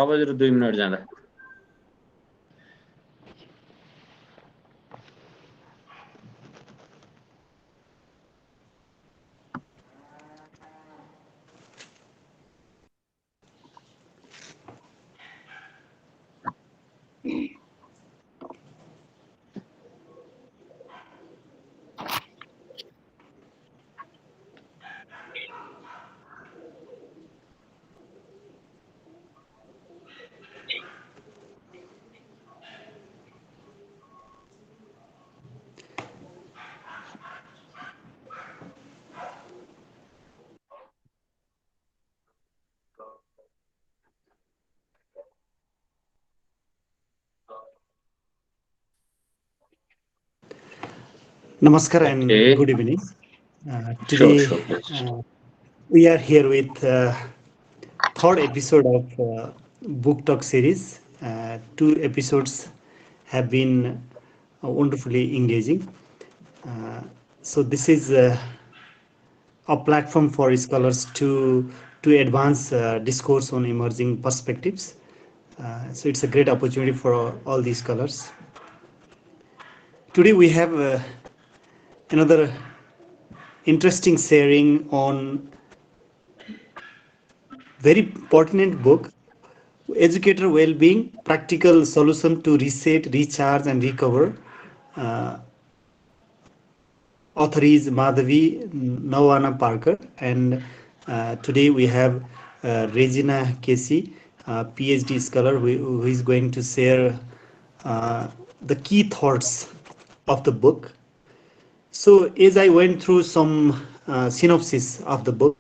6 बजेर 2 मिनट जाँदा Namaskar and Okay. good evening. Today Sure, please. We are here with third episode of Book Talk series. Two episodes have been wonderfully engaging. So this is a platform for scholars to advance discourse on emerging perspectives. So it's a great opportunity for all these scholars. Today we have another interesting sharing on very pertinent book, Educator Well-Being, Practical Solution to Reset, Recharge and Recover. Author is Madhavi Nawana Parker, and today we have Regina Casey, PhD scholar, who is going to share the key thoughts of the book. So as I went through some synopsis of the book,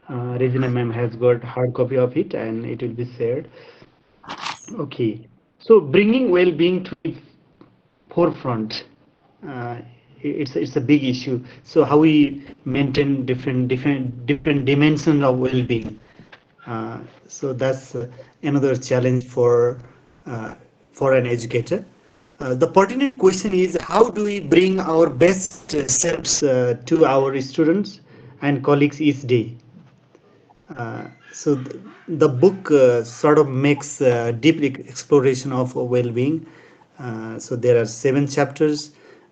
Regina ma'am has got hard copy of it and it will be shared. Okay, so bringing well-being to the forefront, uh, it's a big issue. So how we maintain different dimensions of well-being. So that's another challenge uh, for an educator. The pertinent question is how do we bring our best selves to our students and colleagues each day? So the book sort of makes deep exploration of well-being. So there are 7 chapters,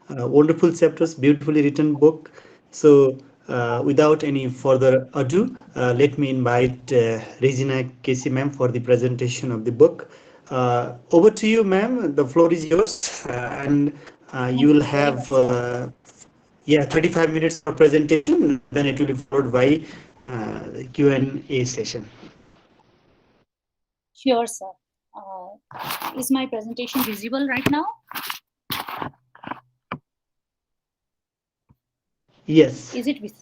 wonderful chapters, beautifully written book. So without any further ado, let me invite Regina Casey ma'am for the presentation of the book. Over to you, ma'am. The floor is yours, and you will have 35 minutes of presentation. Then it will be followed by Q&A session. Sure, sir. Is my presentation visible right now? Yes. Is it visible?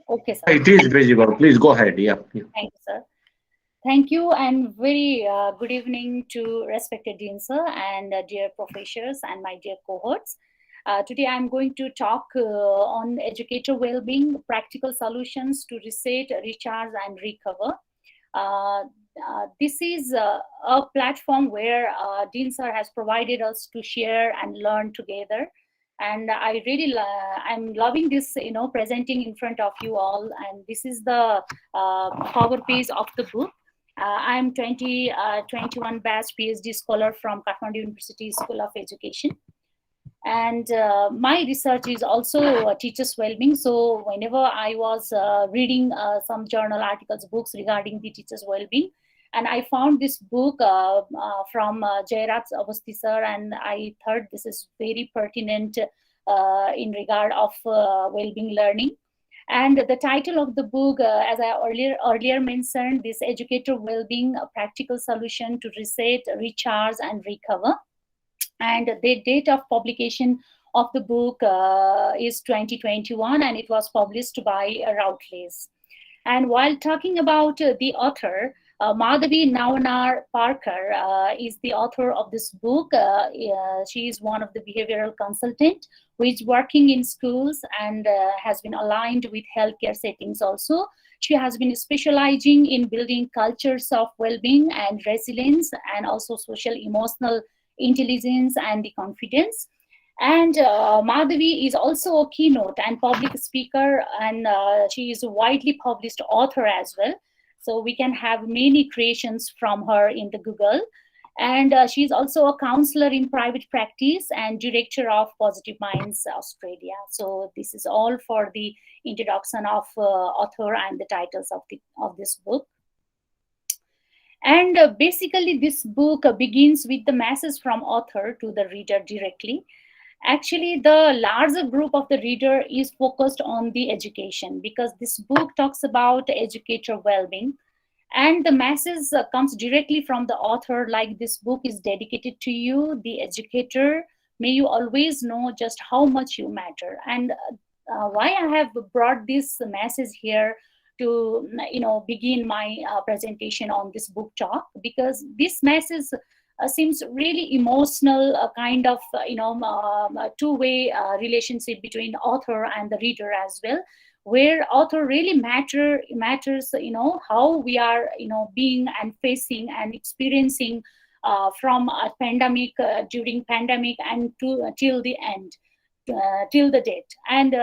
Okay, sir. It is visible. Please go ahead. Yeah. Thank you, sir. Thank you, and very good evening to respected Dean sir and dear professors and my dear cohorts. Today I'm going to talk on educator well-being, practical solutions to reset, recharge and recover. This is a platform where Dean sir has provided us to share and learn together. And I really, I'm loving this, presenting in front of you all. And this is the cover page of the book. I'm 2021 batch PhD scholar from Kathmandu University School of Education. And my research is also teachers' well-being. So whenever I was reading some journal articles, books regarding the teachers' well-being, and I found this book from Jairaj Avasti sir, and I thought this is very pertinent in regard of well-being learning. And the title of the book, as I earlier mentioned, this Educator Well-being, a Practical Solution to Reset, Recharge and Recover. And the date of publication of the book is 2021, and it was published by Routledge. And while talking about the author, Madhavi Nawana Parker is the author of this book. She is one of the behavioral consultant who is working in schools and has been aligned with healthcare settings also. She has been specializing in building cultures of well-being and resilience and also social emotional intelligence and the confidence. And Madhavi is also a keynote and public speaker, and she is a widely published author as well. So we can have many creations from her in the Google. And she's also a counselor in private practice and director of Positive Minds Australia. So this is all for the introduction of author and the titles of this book. And basically, this book begins with the message from author to the reader directly. Actually, the larger group of the reader is focused on the education, because this book talks about educator well-being, and the message comes directly from the author, like, this book is dedicated to you, the educator. May you always know just how much you matter. And why I have brought this message here to begin my presentation on this book talk, because this message seems really emotional, kind of a two-way relationship between author and the reader as well, where author really matters, how we are being and facing and experiencing from a pandemic, during pandemic, and till the end, till the date. And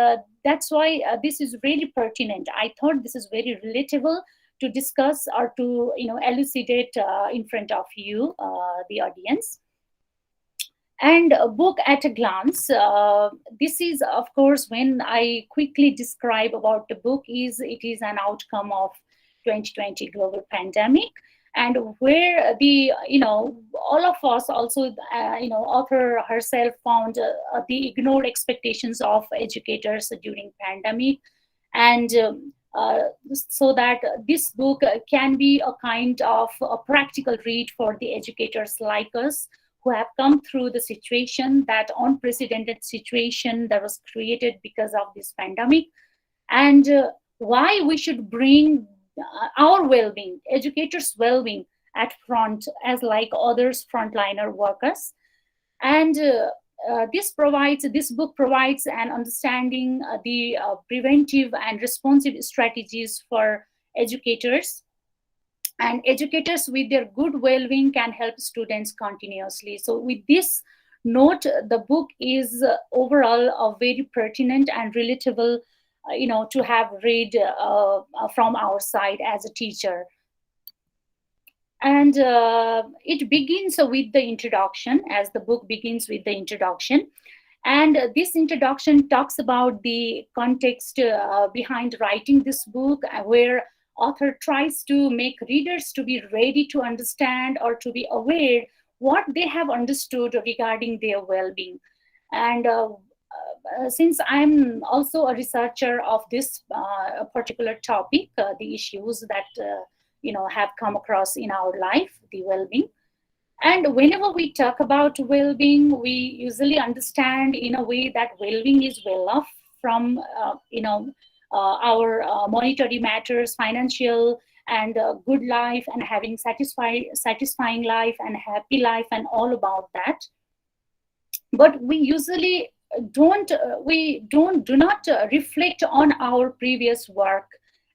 that's why this is really pertinent. I thought this is very relatable to discuss, or to elucidate in front of you, the audience. And a book at a glance. This is, of course, when I quickly describe about the book, it is an outcome of 2020 global pandemic, and where the all of us also, author herself found the ignored expectations of educators during pandemic. And so that this book can be a kind of a practical read for the educators like us, who have come through the situation, that unprecedented situation that was created because of this pandemic, and why we should bring our well-being, educators' well-being, at front, as like others frontliner workers. And this book provides an understanding the preventive and responsive strategies for educators, and educators with their good well-being can help students continuously. So with this note, the book is overall very pertinent and relatable, to have read from our side as a teacher. And it begins with the introduction, as the book begins with the introduction. And this introduction talks about the context behind writing this book, where author tries to make readers to be ready to understand, or to be aware what they have understood regarding their well-being. And since I'm also a researcher of this particular topic, the issues that have come across in our life, the well-being. And whenever we talk about well-being, we usually understand in a way that well-being is well off from our monetary matters, financial, and good life, and having satisfying life and happy life, and all about that. But we usually do not reflect on our previous work,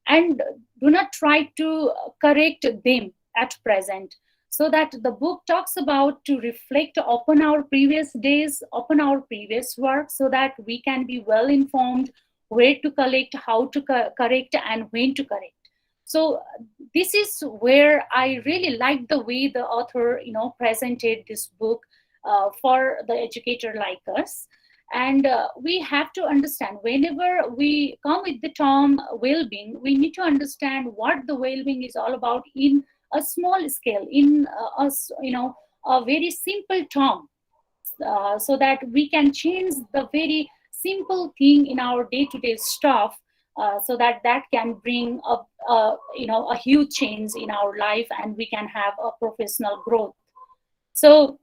and do not try to correct them at present. So that the book talks about to reflect upon our previous days, upon our previous work, so that we can be well informed where to correct, how to correct, and when to correct. So this is where I really like the way the author presented this book for the educator like us. And we have to understand, whenever we come with the term well-being, we need to understand what the well-being is all about in a small scale, in a very simple term, so that we can change the very simple thing in our day-to-day stuff, so that can bring a huge change in our life, and we can have a professional growth. So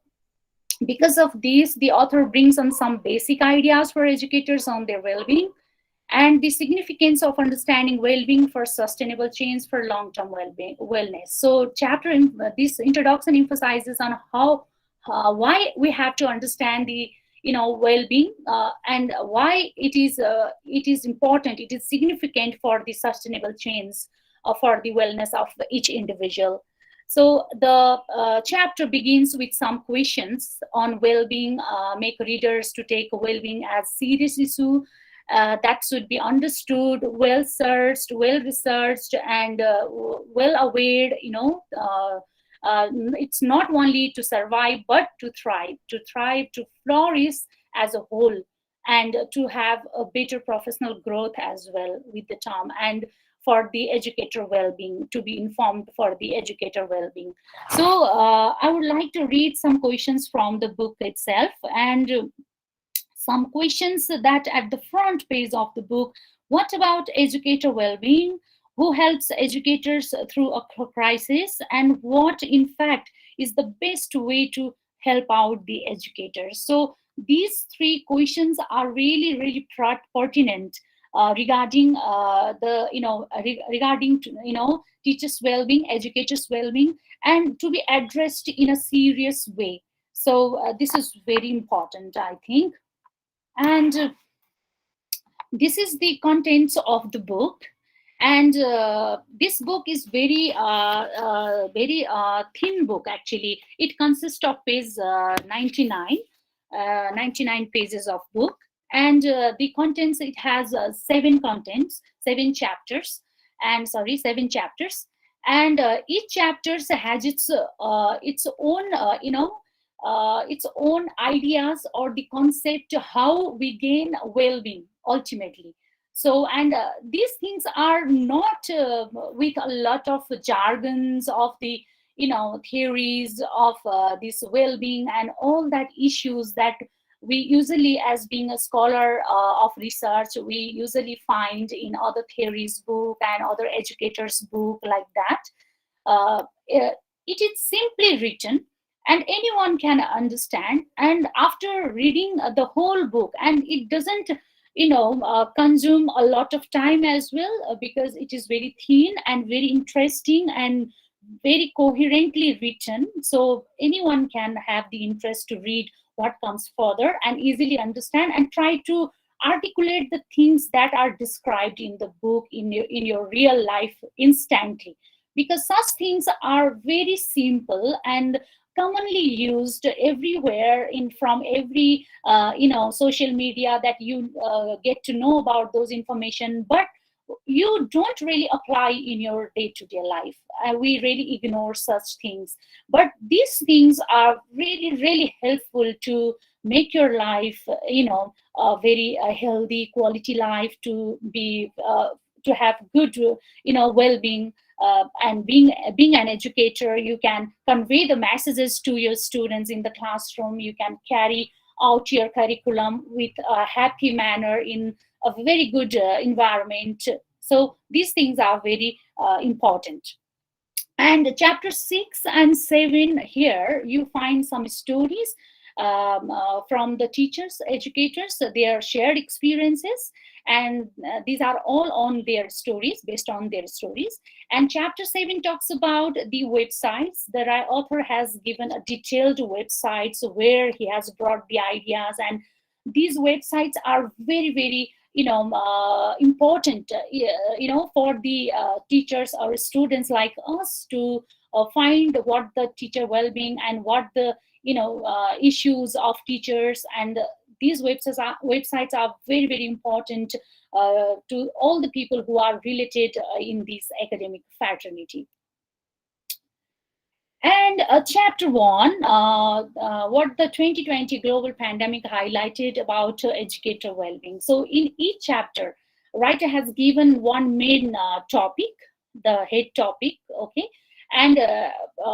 because of this, the author brings on some basic ideas for educators on their well-being, and the significance of understanding well-being for sustainable change for long-term wellness. So this introduction emphasizes on why we have to understand the well-being, and why it is important, it is significant for the sustainable change for the wellness of each individual. So the chapter begins with some questions on well-being, make readers to take well-being as serious issue that should be understood, well searched, well researched, and well aware. It's not only to survive but to thrive, to flourish as a whole, and to have a better professional growth as well with the term, and for the educator well-being, to be informed for the educator well-being. So I would like to read some questions from the book itself, and some questions that at the front page of the book. What about educator well-being? Who helps educators through a crisis? And what, in fact, is the best way to help out the educators? So these three questions are really, really pertinent regarding regarding teachers' well-being, educators' well-being, and to be addressed in a serious way. So this is very important, I think. And this is the contents of the book. And this book is very thin book. Actually, it consists of page 99, 99 pages of book. And the contents, it has seven chapters, and sorry, seven chapters. And each chapter has its own its own ideas or the concept how we gain well-being ultimately. So, and these things are not with a lot of jargons of the theories of this well-being and all that issues that we usually, as being a scholar of research, we usually find in other theories book and other educators book like that. It is simply written and anyone can understand, and after reading the whole book, and it doesn't consume a lot of time as well, because it is very thin and very interesting and very coherently written, so anyone can have the interest to read what comes further and easily understand and try to articulate the things that are described in the book in your real life instantly, because such things are very simple and commonly used everywhere in from every social media that you get to know about those information, but you don't really apply in your day-to-day life. We really ignore such things, but these things are really, really helpful to make your life a very healthy quality life, to have good well-being, and being an educator, you can convey the messages to your students in the classroom. You can carry out your curriculum with a happy manner in a very good environment. So these things are very important. And chapter 6 and 7, here you find some stories from the teachers, educators, their shared experiences, and these are all on their stories, based on their stories. And chapter 7 talks about the websites. The author has given a detailed websites where he has brought the ideas, and these websites are very, very important for the teachers or students like us to find what the teacher well-being and what the issues of teachers, and these websites are very, very important to all the people who are related in this academic fraternity. And chapter 1, what the 2020 global pandemic highlighted about educator well-being. So in each chapter, writer has given one main topic, the head topic, okay? And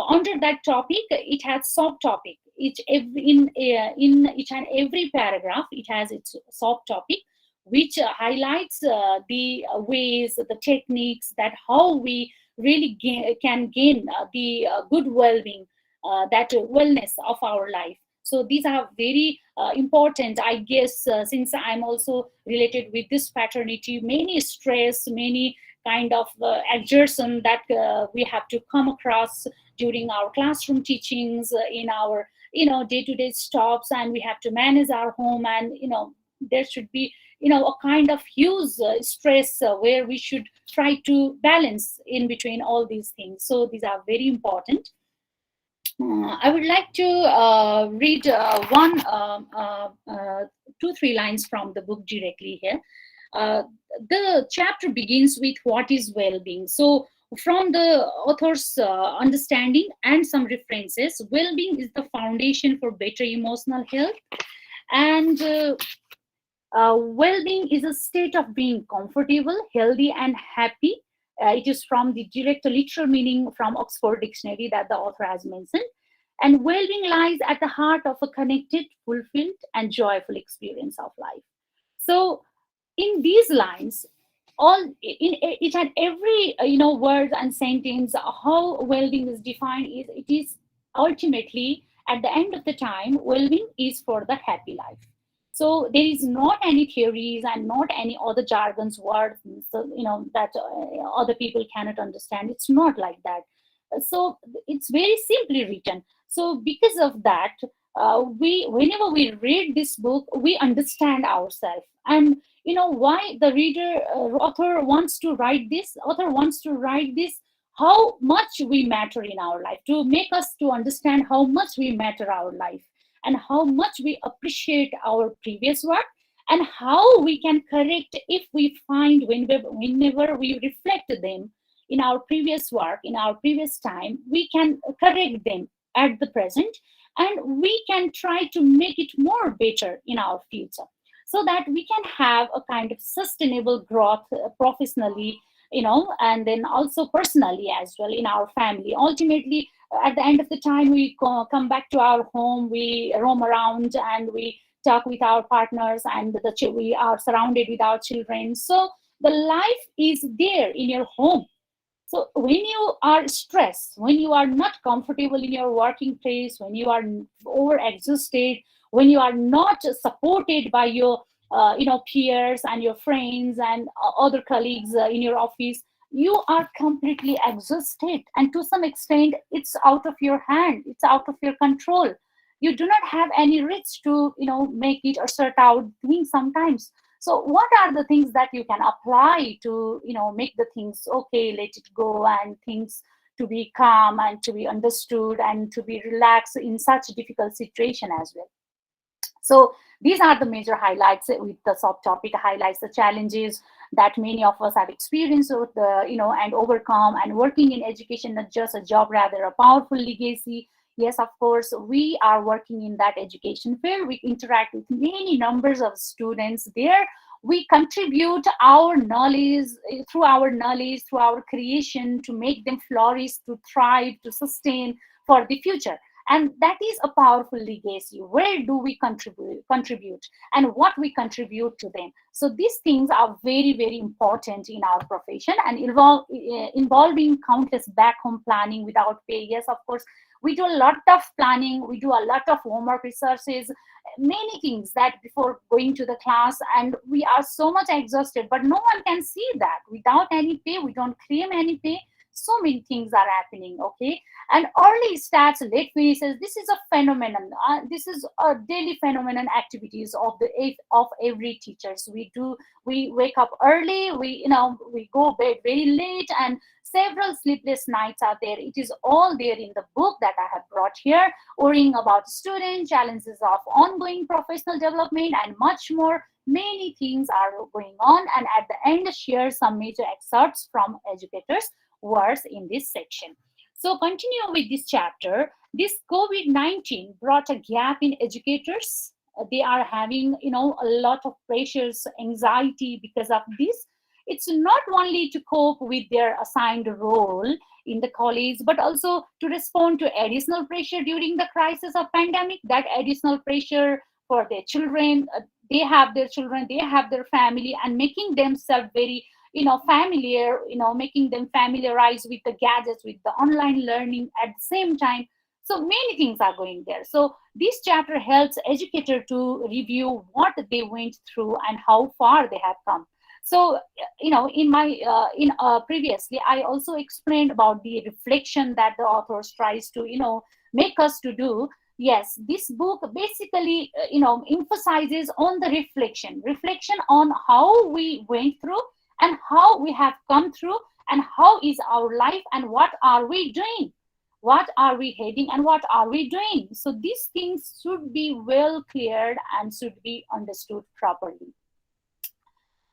under that topic, it has subtopic. In each and every paragraph, it has its subtopic, which highlights the ways, the techniques that how we really can gain the good well-being, that wellness of our life. So these are very important, I guess, since I'm also related with this fraternity, many stress, many kind of exertion that we have to come across during our classroom teachings, in our day-to-day stops, and we have to manage our home, and there should be, a kind of huge stress where we should try to balance in between all these things. So these are very important. I would like to read two, three lines from the book directly here. Uh, the chapter begins with what is well-being. So, from the author's understanding and some references, well-being is the foundation for better emotional health, and well-being is a state of being comfortable, healthy, and happy. It is from the direct literal meaning from Oxford Dictionary that the author has mentioned. And well-being lies at the heart of a connected, fulfilled, and joyful experience of life. So, in these lines, all in each and every word and sentence, how well-being is defined is, it is ultimately at the end of the time, well-being is for the happy life. So there is not any theories and not any other jargons words, so, that other people cannot understand. It's not like that. So it's very simply written. So because of that, we whenever we read this book, we understand ourselves. And why the author wants to write this. Author wants to write this how much we matter in our life, to make us to understand how much we matter our life, and how much we appreciate our previous work, and how we can correct if we find, whenever we reflect them in our previous work, in our previous time, we can correct them at the present, and we can try to make it more better in our future, so that we can have a kind of sustainable growth professionally, and then also personally as well in our family. Ultimately, at the end of the time, we come back to our home, we roam around, and we talk with our partners, and we are surrounded with our children. So the life is there in your home. So when you are stressed, when you are not comfortable in your working place, when you are over exhausted, when you are not supported by your peers and your friends and other colleagues in your office, you are completely exhausted, and to some extent it's out of your hand, it's out of your control. You do not have any reach to make it or sort out things sometimes. So what are the things that you can apply to make the things okay, let it go, and things to be calm and to be understood and to be relaxed in such a difficult situation as well? So these are the major highlights with the subtopic highlights the challenges that many of us have experienced with and overcome, and working in education, not just a job, rather a powerful legacy. Yes, of course, we are working in that education field. We interact with many numbers of students there. We contribute our knowledge, through our creation, to make them flourish, to thrive, to sustain for the future. And that is a powerful legacy. Where do we contribute, and what we contribute to them? So these things are very, very important in our profession, and involving countless back home planning without pay. Yes, of course, we do a lot of planning, we do a lot of homework resources, many things that before going to the class, and we are so much exhausted, but no one can see that. Without any pay, we don't claim any pay. So many things are happening, okay? And early starts, late finishes, this is a phenomenon. This is a daily phenomenon activities of every teacher. So we wake up early, we go bed very late, and several sleepless nights are there. It is all there in the book that I have brought here, worrying about student challenges of ongoing professional development, and much more. Many things are going on, and at the end share some major excerpts from educators' words in this section. So continue with this chapter. This COVID-19 brought a gap in educators. They are having, a lot of pressures, anxiety because of this. It's not only to cope with their assigned role in the college, but also to respond to additional pressure during the crisis of pandemic. That additional pressure for their children, they have their children, they have their family, and making themselves very familiar, making them familiarized with the gadgets, with the online learning at the same time. So many things are going there. So this chapter helps educator to review what they went through and how far they have come. So in my previously I also explained about the reflection that the author tries to make us to do. yes, this book basically, emphasizes on the reflection on how we went through and how we have come through and how is our life and what are we doing, what are we heading and what are we doing. So these things should be well cleared and should be understood properly.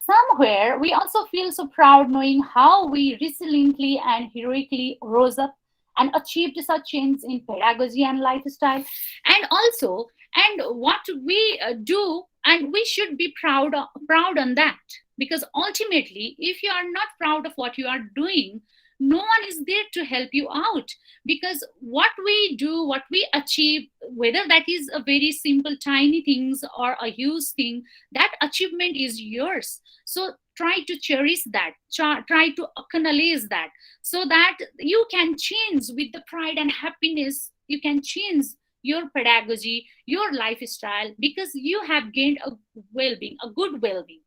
Somewhere, we also feel so proud knowing how we resiliently and heroically rose up and achieved such change in pedagogy and lifestyle. And also, and what we do, and we should be proud on that. Because ultimately, if you are not proud of what you are doing, no one is there to help you out. Because what we do, what we achieve, whether that is a very simple, tiny things or a huge thing, that achievement is yours. So try to cherish that, try to acknowledge that, so that you can change with the pride and happiness. You can change your pedagogy, your lifestyle, because you have gained a well-being, a good well-being.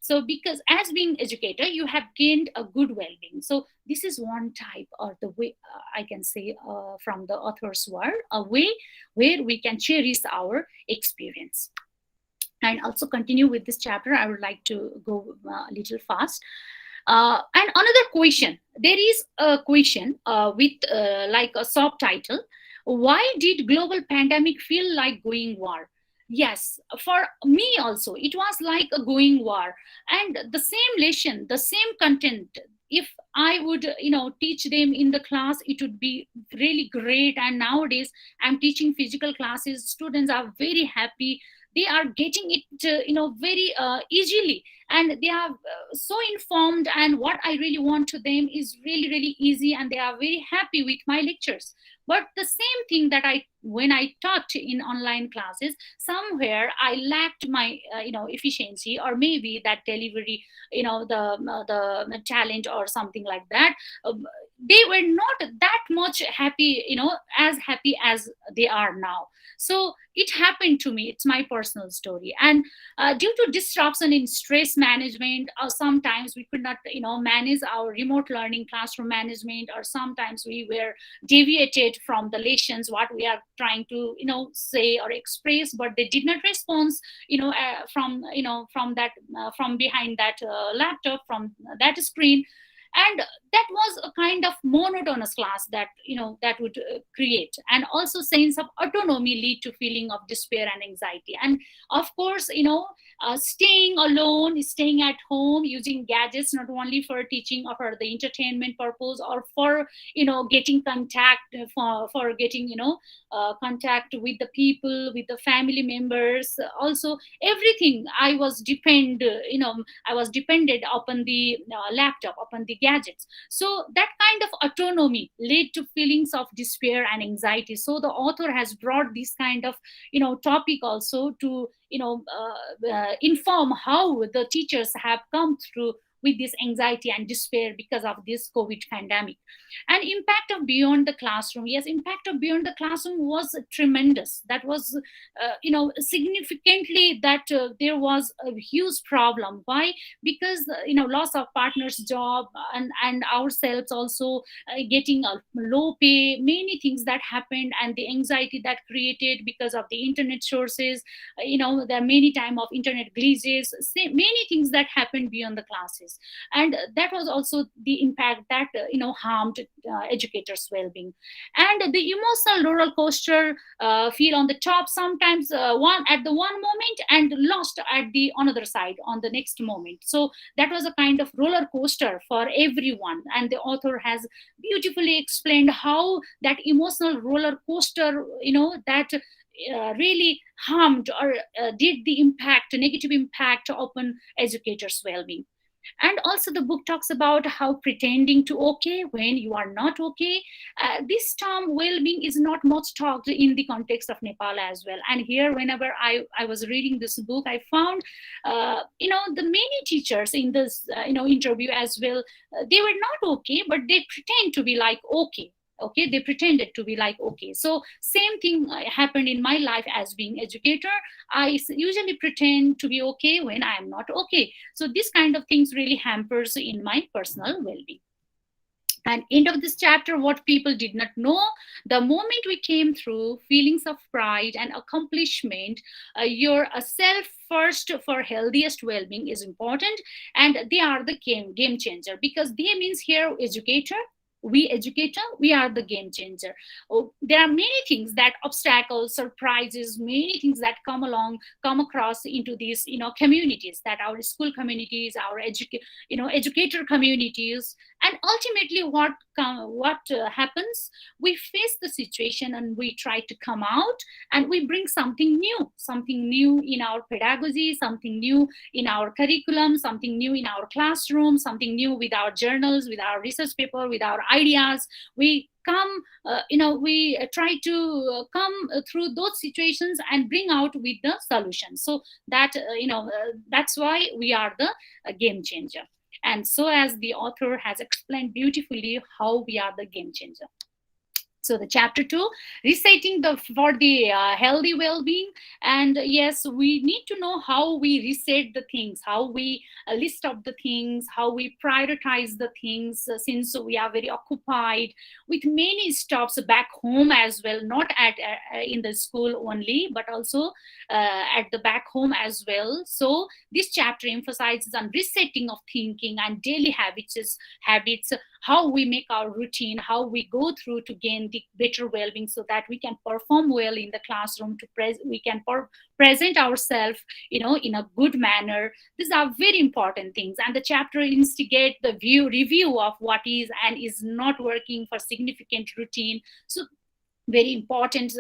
So because as being educator, you have gained a good well-being. So this is one type, or the way, I can say, from the author's word, a way where we can cherish our experience. And also continue with this chapter, I would like to go a little fast. And another question, there is a question with like a subtitle: why did global pandemic feel like going war? Yes, for me also it was like a going war. And the same lesson, the same content, if I would teach them in the class, it would be really great. And nowadays I'm teaching physical classes, students are very happy, they are getting it very easily, and they are so informed, and what I really want to them is really really easy, and they are very happy with my lectures. But the same thing that I, when I taught in online classes, somewhere I lacked my efficiency, or maybe that delivery, the talent or something like that. They were not that much happy, as happy as they are now. So it happened to me, it's my personal story. And due to disruption in stress management, or sometimes we could not manage our remote learning classroom management, or sometimes we were deviated from the lessons what we are trying to say or express, but they did not respond from that from behind that laptop, from that screen. And that was a kind of monotonous class that that would create. And also sense of autonomy lead to feeling of despair and anxiety. And of course, staying alone, staying at home, using gadgets not only for teaching or for the entertainment purpose, or for getting contact, for getting contact with the people, with the family members. Also everything I was I was dependent upon the laptop, upon the gadgets. So that kind of autonomy led to feelings of despair and anxiety. So the author has brought this kind of topic also to inform how the teachers have come through with this anxiety and despair because of this COVID pandemic. And impact of beyond the classroom, yes, impact of beyond the classroom was tremendous. That was significantly that there was a huge problem. Why? Because loss of partner's job, and ourselves also getting a low pay, many things that happened, and the anxiety that created because of the internet sources. There are many time of internet glitches, many things that happened beyond the classes. And that was also the impact that harmed educators well-being. And the emotional roller coaster feel on the top, sometimes one at the one moment and lost at the another side on the next moment. So that was a kind of roller coaster for everyone, and the author has beautifully explained how that emotional roller coaster that really harmed or did the impact, negative impact upon educators well-being. And also the book talks about how pretending to okay when you are not okay. This term well-being is not much talked in the context of Nepal as well. And here, whenever I was reading this book, I found the many teachers in this interview as well, they were not okay, but they pretend to be like okay. Okay, they pretended to be like okay. So same thing happened in my life as being educator. I usually pretend to be okay when I am not okay. So this kind of things really hampers in my personal well-being. And end of this chapter, what people did not know, the moment we came through feelings of pride and accomplishment, your self first for healthiest well-being is important, and they are the game changer, because they means here educator, we educator, we are the game changer. Oh, there are many things, that obstacles, surprises, many things that come across into these communities, that our school communities, our educator communities. And ultimately what happens, we face the situation and we try to come out, and we bring something new in our pedagogy, something new in our curriculum, something new in our classroom, something new with our journals, with our research paper, with our ideas. We come we try to come through those situations and bring out with the solution. So that that's why we are the game changer. And so, as the author has explained beautifully, how we are the game changer. So the chapter 2, resetting for the healthy well-being. And yes, we need to know how we reset the things, how we list up the things, how we prioritize the things, since we are very occupied with many stops back home as well, not at in the school only, but also at the back home as well. So this chapter emphasizes on resetting of thinking and daily habits, how we make our routine, how we go through to gain the better well-being, so that we can perform well in the classroom, we can present ourselves in a good manner. These are very important things, and the chapter instigate the review of what is and is not working for significant routine. So very important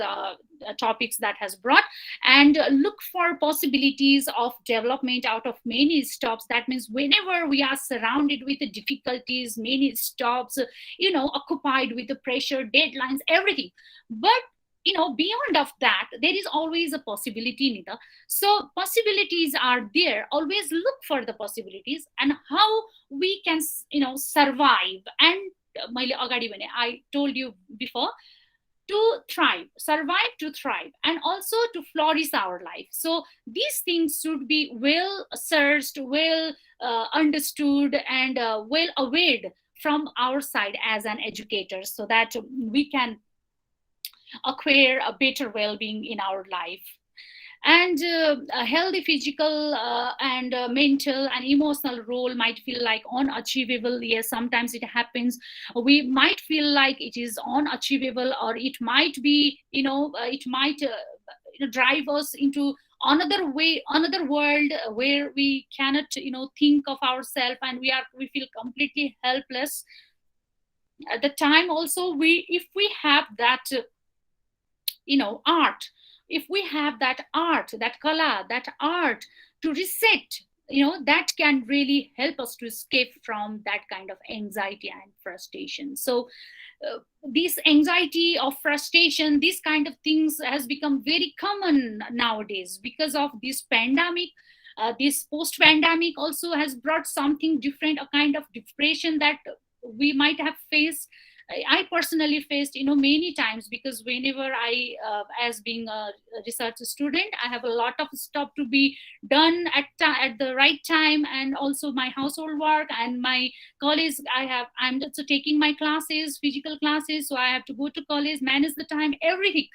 topics that has brought, and look for possibilities of development out of many stops. That means whenever we are surrounded with the difficulties, many stops, occupied with the pressure, deadlines, everything, but beyond of that, there is always a possibility, Nita. So possibilities are there. Always look for the possibilities and how we can survive. And I told you before, to thrive, survive to thrive, and also to flourish our life. So these things should be well searched, well understood, and well aware from our side as an educator, so that we can acquire a better well-being in our life. And a healthy physical and mental and emotional role might feel like unachievable. Yes, sometimes it happens. We might feel like it is unachievable, or it might be it might drive us into another way, another world, where we cannot think of ourselves, and we feel completely helpless. At the time also, if we have that art, if we have that art, that kala, that art to reset, that can really help us to escape from that kind of anxiety and frustration. So this anxiety of frustration, these kind of things has become very common nowadays because of this pandemic. This post-pandemic also has brought something different, a kind of depression that we might have faced. I personally faced, many times, because whenever as being a research student, I have a lot of stuff to be done at the right time, and also my household work and my college. I'm also taking my classes, physical classes, so I have to go to college, manage the time, everything.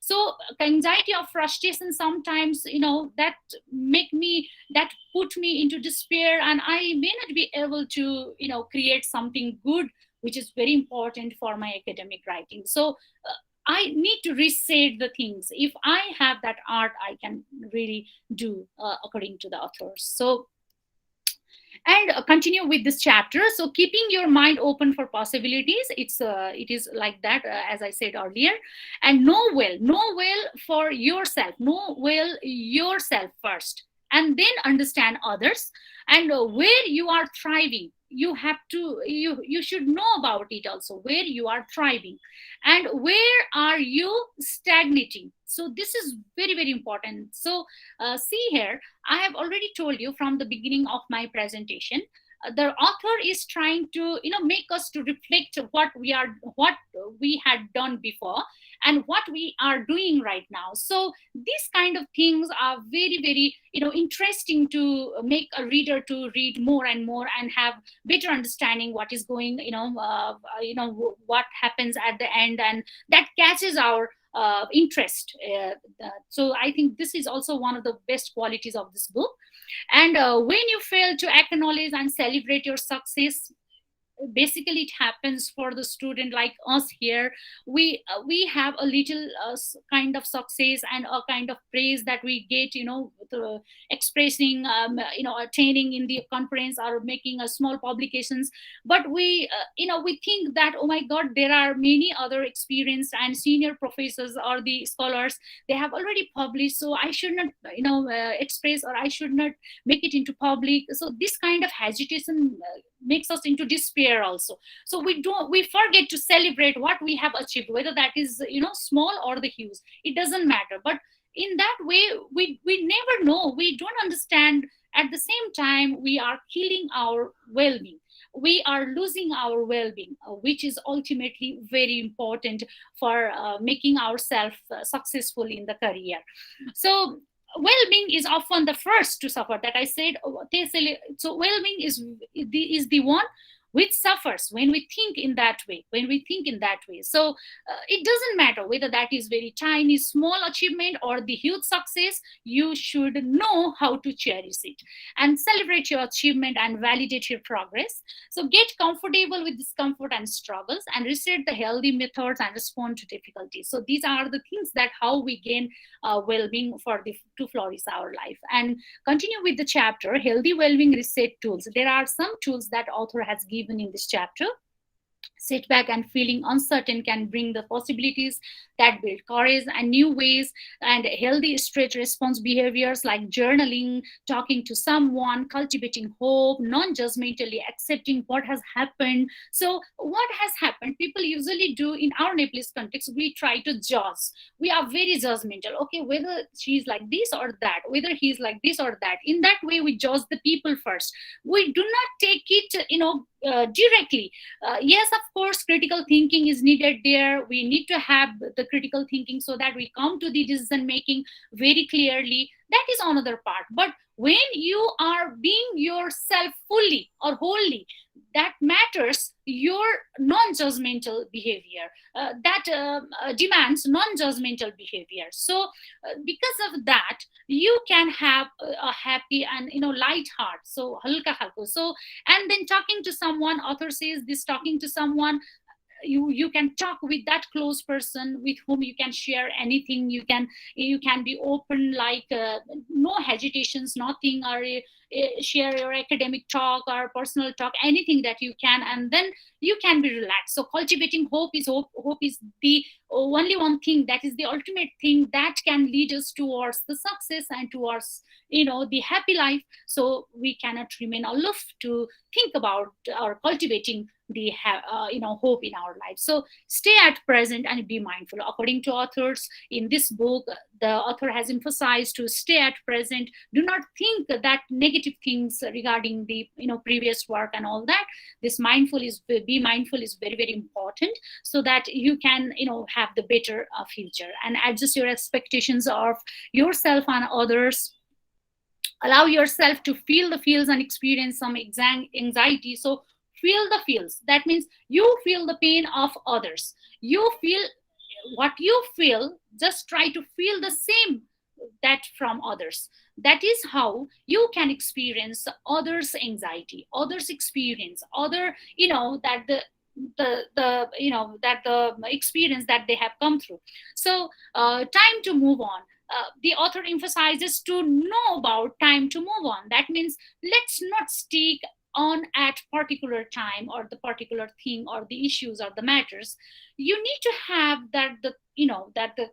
So anxiety of frustration sometimes, that put me into despair, and I may not be able to, create something good, which is very important for my academic writing. So I need to reset the things. If I have that art, I can really do according to the authors. So, and continue with this chapter. So keeping your mind open for possibilities, it is like that, as I said earlier. And know well for yourself, know well yourself first, and then understand others. And where you are thriving, you should know about it also, where you are thriving and where are you stagnating. So this is very, very important. So see here, I have already told you from the beginning of my presentation, the author is trying to make us to reflect what we had done before and what we are doing right now. So these kind of things are very, very interesting to make a reader to read more and more and have better understanding what is going, what happens at the end, and that catches our interest. So I think this is also one of the best qualities of this book. And when you fail to acknowledge and celebrate your success, basically it happens for the student like us here. We have a little kind of success and a kind of praise that we get, expressing, attaining in the conference or making a small publications. But we think that, oh my god, there are many other experienced and senior professors or the scholars, they have already published, so I should not express, or I should not make it into public. So this kind of hesitation makes us into despair also. So we forget to celebrate what we have achieved, whether that is small or the huge, it doesn't matter. But in that way, we never know, we don't understand. At the same time, we are killing our well-being, we are losing our well-being, which is ultimately very important for making ourselves successful in the career. So well-being is often the first to suffer, that I said. So well-being is the one which suffers when we think in that way. So it doesn't matter whether that is very tiny small achievement or the huge success, you should know how to cherish it and celebrate your achievement and validate your progress. So get comfortable with discomfort and struggles and reset the healthy methods and respond to difficulties. So these are the things that how we gain well-being to flourish our life. And continue with the chapter, healthy well-being reset tools. There are some tools that author has given in this chapter. Setback and feeling uncertain can bring the possibilities that build courage and new ways and healthy stress response behaviors like journaling, talking to someone, cultivating hope, non-judgmentally accepting what has happened. So what has happened, people usually do in our Nepalese context, we try to judge. We are very judgmental. Okay, whether she's like this or that, whether he's like this or that. In that way, we judge the people first. We do not take it, directly. Yes, of course, critical thinking is needed there. We need to have the critical thinking so that we come to the decision making very clearly. That is another part. But when you are being yourself fully or wholly, that matters your non-judgmental behavior. That demands non-judgmental behavior. So because of that, you can have a happy and light heart. So halka halko. So and then talking to someone, author says this, talking to someone, you can talk with that close person with whom you can share anything. You can be open, like no hesitations, nothing, or share your academic talk or personal talk, anything that you can, and then you can be relaxed. So cultivating hope is the only one thing that is the ultimate thing that can lead us towards the success and towards the happy life. So we cannot remain aloof to think about or cultivating the hope in our lives. So stay at present and be mindful. According to authors in this book, the author has emphasized to stay at present. Do not think that negative things regarding the previous work and all that. Be mindful is very, very important, so that you can have the better future and adjust your expectations of yourself and others. Allow yourself to feel the feels and experience some anxiety. So feel the feels. That means you feel the pain of others. You feel what you feel, just try to feel the same that from others. That is how you can experience others' anxiety, others' experience, that the experience that they have come through. So time to move on. The author emphasizes to know about time to move on. That means let's not stick on at particular time or the particular thing or the issues or the matters. You need to have the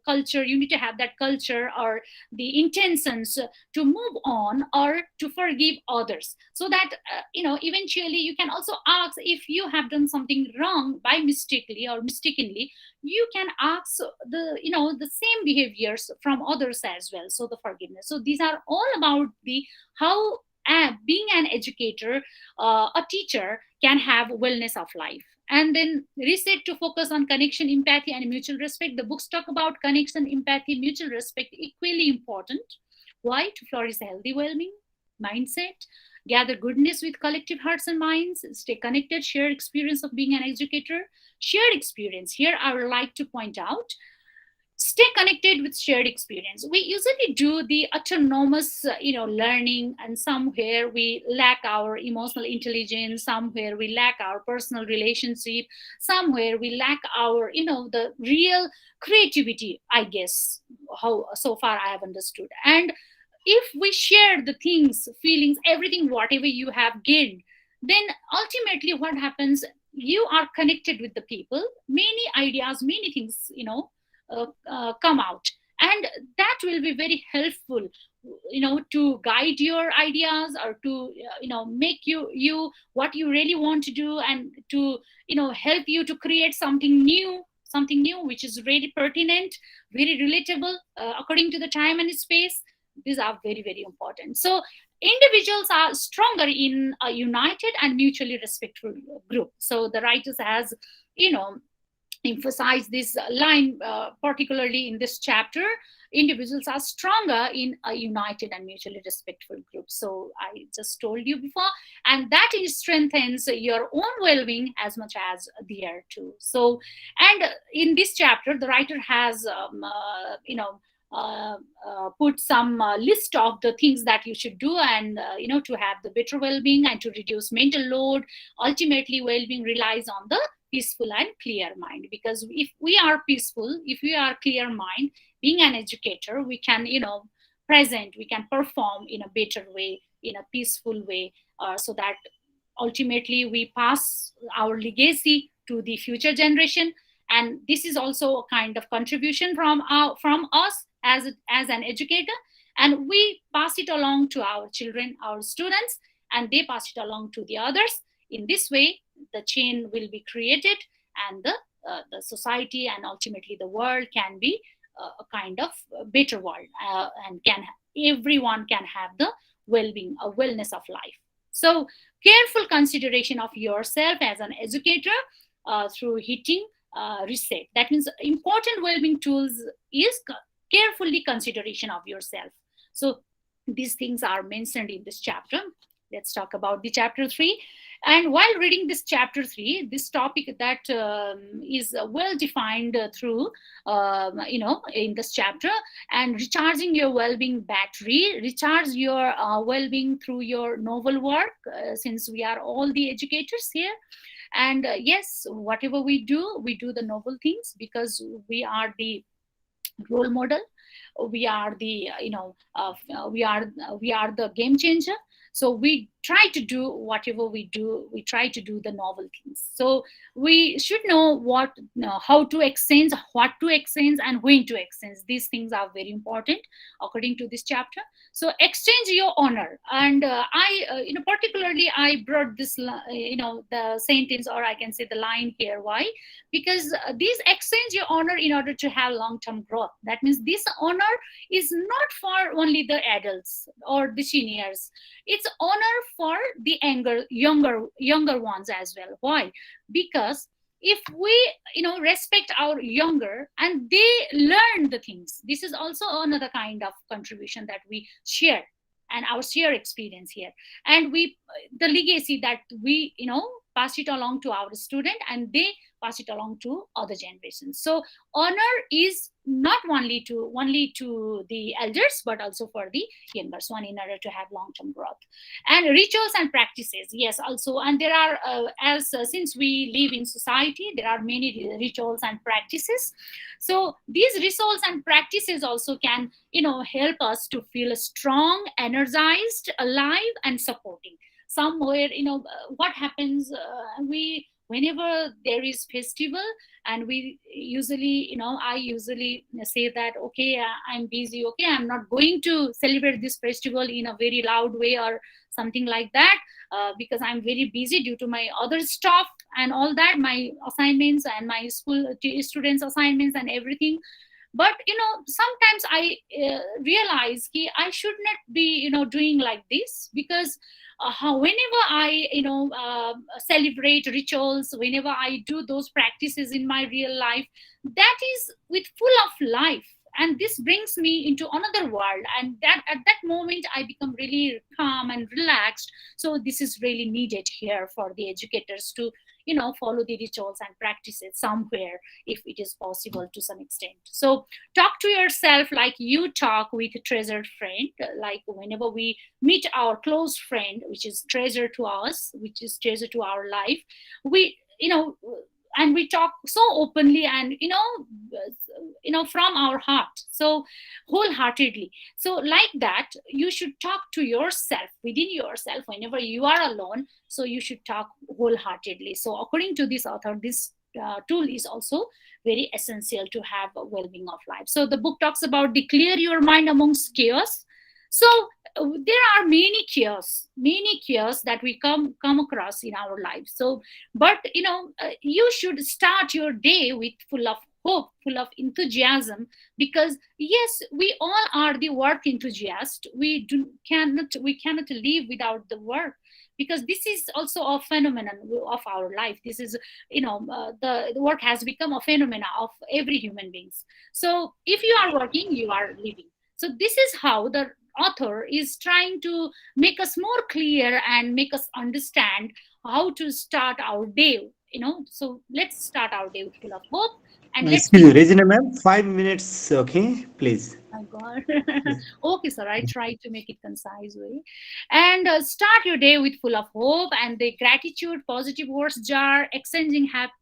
culture. You need to have that culture or the intentions to move on or to forgive others, so that eventually you can also ask, if you have done something wrong by mistakenly or mistakenly, you can ask the same behaviors from others as well. So the forgiveness. So these are all about the how being an educator, a teacher can have wellness of life. And then reset to focus on connection, empathy, and mutual respect. The books talk about connection, empathy, mutual respect, equally important. Why? To flourish a healthy well-being mindset, gather goodness with collective hearts and minds, stay connected, share experience of being an educator. Shared experience. Here I would like to point out, stay connected with shared experience. We usually do the autonomous learning, and somewhere we lack our emotional intelligence, somewhere we lack our personal relationship, somewhere we lack our the real creativity, I guess, how so far I have understood. And if we share the things, feelings, everything, whatever you have gained, then ultimately what happens, you are connected with the people, many ideas, many things come out, and that will be very helpful to guide your ideas, or to make you what you really want to do, and to help you to create something new, which is really pertinent, very relatable, according to the time and space. These are very, very important. So individuals are stronger in a united and mutually respectful group. So the writers has emphasize this line, particularly in this chapter. Individuals are stronger in a united and mutually respectful group. So I just told you before, and that strengthens your own well-being as much as their too. So, and in this chapter, the writer has put some list of the things that you should do, and to have the better well-being and to reduce mental load. Ultimately, well-being relies on the peaceful and clear mind, because if we are peaceful, if we are clear mind, being an educator, we can present, we can perform in a better way, in a peaceful way, so that ultimately we pass our legacy to the future generation. And this is also a kind of contribution from us as an educator, and we pass it along to our children, our students, and they pass it along to the others. In this way, the chain will be created, and the society and ultimately the world can be a kind of better world, and everyone can have the well-being, a wellness of life. So careful consideration of yourself as an educator through hitting reset. That means important well-being tools is carefully consideration of yourself. So these things are mentioned in this chapter. Let's talk about the chapter 3. And while reading this chapter 3, this topic that is well defined through, in this chapter, and recharging your well-being battery, recharge your well-being through your novel work, since we are all the educators here. And yes, whatever we do the novel things, because we are the role model, we are the we are the game changer. So we try to do whatever we do, we try to do the novel things. So we should know how to exchange, what to exchange, and when to exchange. These things are very important according to this chapter. So exchange your honor. And I particularly I brought this the sentence, or I can say the line here. Why? Because these exchange your honor in order to have long-term growth. That means this honor is not for only the adults or the seniors. It's honor for the younger ones as well. Why? Because if we respect our younger and they learn the things, this is also another kind of contribution that we share, and our share experience here, and the legacy that we pass it along to our student, and they pass it along to other generations. So honor is not only to the elders, but also for the younger one, in order to have long-term growth. And rituals and practices, yes, also. And there are since we live in society, there are many rituals and practices. So these rituals and practices also can help us to feel strong, energized, alive, and supporting. Somewhere what happens, whenever there is festival, and we usually I usually say that, okay, I'm busy, okay, I'm not going to celebrate this festival in a very loud way or something like that, because I'm very busy due to my other stuff and all that, my assignments and my school students assignments and everything. But sometimes I realize I should not be doing like this, because whenever I celebrate rituals, whenever I do those practices in my real life, that is with full of life, and this brings me into another world, and that at that moment I become really calm and relaxed. So this is really needed here for the educators to follow the rituals and practices somewhere, if it is possible to some extent. So talk to yourself like you talk with a treasured friend. Like whenever we meet our close friend, which is treasure to us, which is treasure to our life, we and we talk so openly, and from our heart, so wholeheartedly. So like that, you should talk to yourself, within yourself, whenever you are alone. So you should talk wholeheartedly. So according to this author, this tool is also very essential to have a well-being of life. So the book talks about declare your mind amongst chaos. So there are many chaos that we come across in our lives. So but you should start your day with full of hope, full of enthusiasm, because yes, we all are the work enthusiast. We cannot live without the work, because this is also a phenomenon of our life. This is the work has become a phenomena of every human beings. So if you are working, you are living. So this is how the author is trying to make us more clear and make us understand how to start our day. So let's start our day with full of hope, and let's Excuse me, begin. Regina ma'am, 5 minutes, okay, please. My God. Okay, sir. I try to make it concise way. And start your day with full of hope and the gratitude, positive words jar, exchanging happy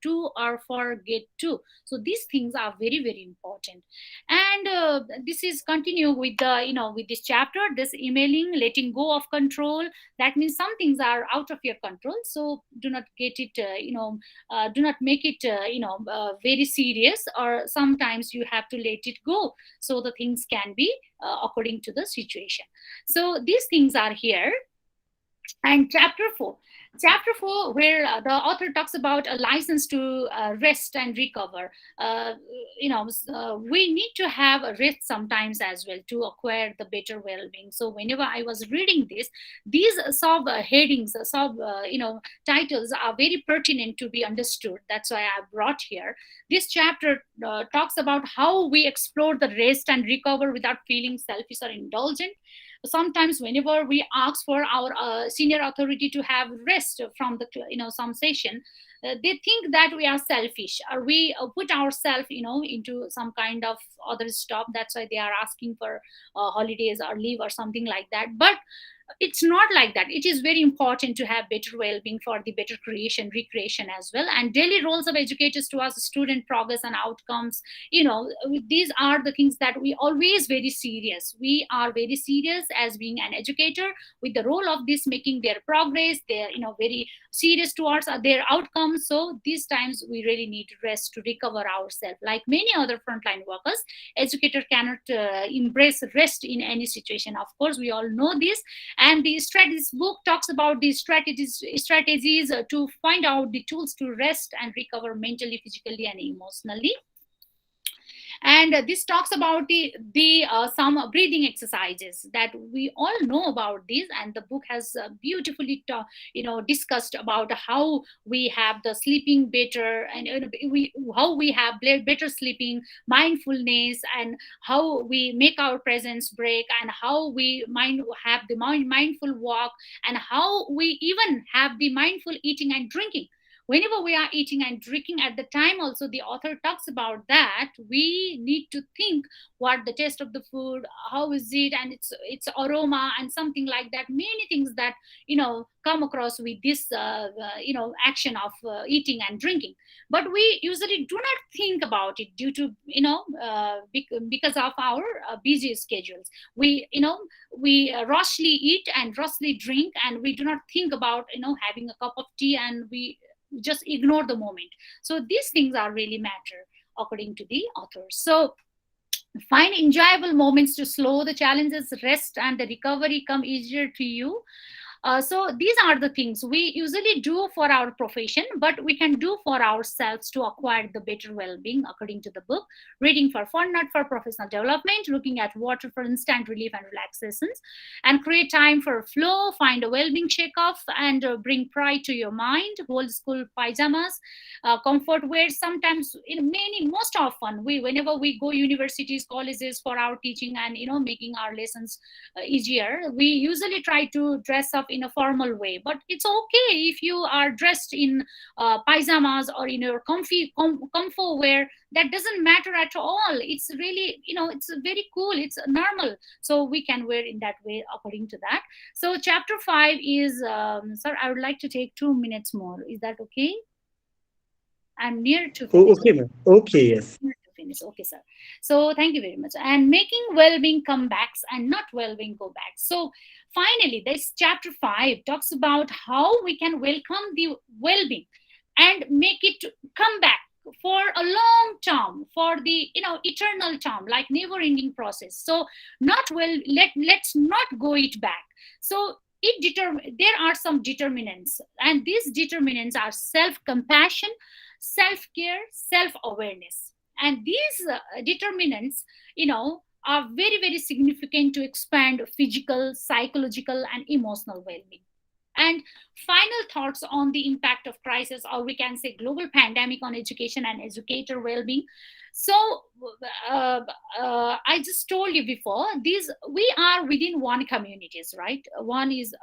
to or forget to. So these things are very, very important. And this is continue with the with this chapter, this emailing, letting go of control. That means some things are out of your control. So do not get it do not make it very serious, or sometimes you have to let it go, so the things can be according to the situation. So these things are here. And chapter 4, where the author talks about a license to rest and recover. We need to have a rest sometimes as well to acquire the better well-being. So whenever I was reading this, these sub headings, sub titles are very pertinent to be understood. That's why I brought here. This chapter talks about how we explore the rest and recover without feeling selfish or indulgent. Sometimes whenever we ask for our senior authority to have rest from the some session, they think that we are selfish, or we put ourselves into some kind of other stuff. That's why they are asking for holidays or leave or something like that. But it's not like that. It is very important to have better well-being for the better creation, recreation as well. And daily roles of educators to us, student progress and outcomes, these are the things that we always very serious. We are very serious as being an educator with the role of this, making their progress. They're very serious towards their outcomes. So these times we really need rest to recover ourselves. Like many other frontline workers, educator cannot embrace rest in any situation. Of course, we all know this. And the strategies book talks about the strategies to find out the tools to rest and recover mentally, physically, and emotionally. And this talks about the some breathing exercises that we all know about this, and the book has beautifully discussed about how we have the sleeping better, and how we have better sleeping, mindfulness, and how we make our presence break, and how we have the mindful walk, and how we even have the mindful eating and drinking. Whenever we are eating and drinking, at the time also the author talks about that we need to think what the taste of the food, how is it, and its aroma and something like that. Many things that come across with this action of eating and drinking. But we usually do not think about it due to because of our busy schedules. We rushly eat and rushly drink, and we do not think about having a cup of tea, and we just ignore the moment. So these things are really matter according to the author. So find enjoyable moments to slow the challenges, rest, and the recovery come easier to you. So these are the things we usually do for our profession, but we can do for ourselves to acquire the better well-being according to the book. Reading for fun, not for professional development, looking at water for instant relief and relaxations, and create time for flow, find a well-being check-off, and bring pride to your mind. Old school pajamas, comfort wear. Sometimes, most often, whenever we go universities, colleges for our teaching and making our lessons easier, we usually try to dress up in a formal way. But it's okay if you are dressed in pajamas or in your comfort wear. That doesn't matter at all. It's really, it's very cool. It's normal. So we can wear in that way according to that. So chapter 5 is, sir, I would like to take 2 minutes more. Is that okay? I'm near to finish. Okay, ma'am. Okay, yes. Near to finish. Okay, sir. So thank you very much. And making well-being comebacks and not well-being go back. So finally, this chapter 5 talks about how we can welcome the well-being and make it come back for a long term, for the eternal term, like never-ending process. So let's not go it back. So there are some determinants, and these determinants are self-compassion, self-care, self-awareness. And these determinants, are very, very significant to expand physical, psychological, and emotional well-being. And final thoughts on the impact of crisis, or we can say global pandemic, on education and educator well-being. So I just told you before, we are within one communities, right? One is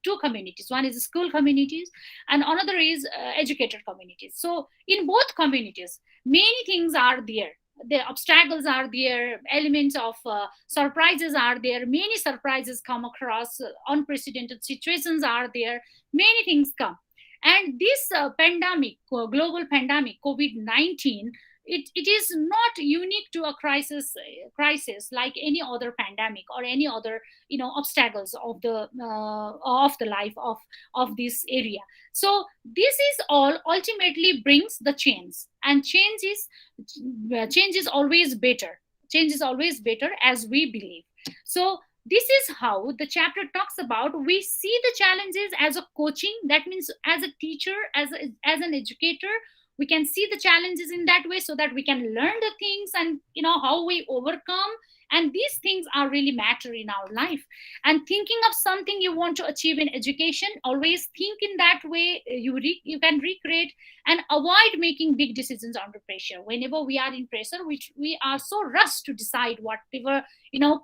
two communities. One is school communities, and another is educator communities. So in both communities, many things are there. The obstacles are there, elements of surprises are there, many surprises come across, unprecedented situations are there, many things come. And this pandemic, global pandemic, COVID-19, it is not unique to a crisis like any other pandemic or any other obstacles of the life of this area. So this is all ultimately brings the change, and change is always better. Change is always better, as we believe. So this is how the chapter talks about we see the challenges as a coaching. That means as a teacher, as an educator, we can see the challenges in that way, so that we can learn the things and how we overcome. And these things are really matter in our life. And thinking of something you want to achieve in education, always think in that way. You can recreate and avoid making big decisions under pressure. Whenever we are in pressure, which we are so rushed to decide whatever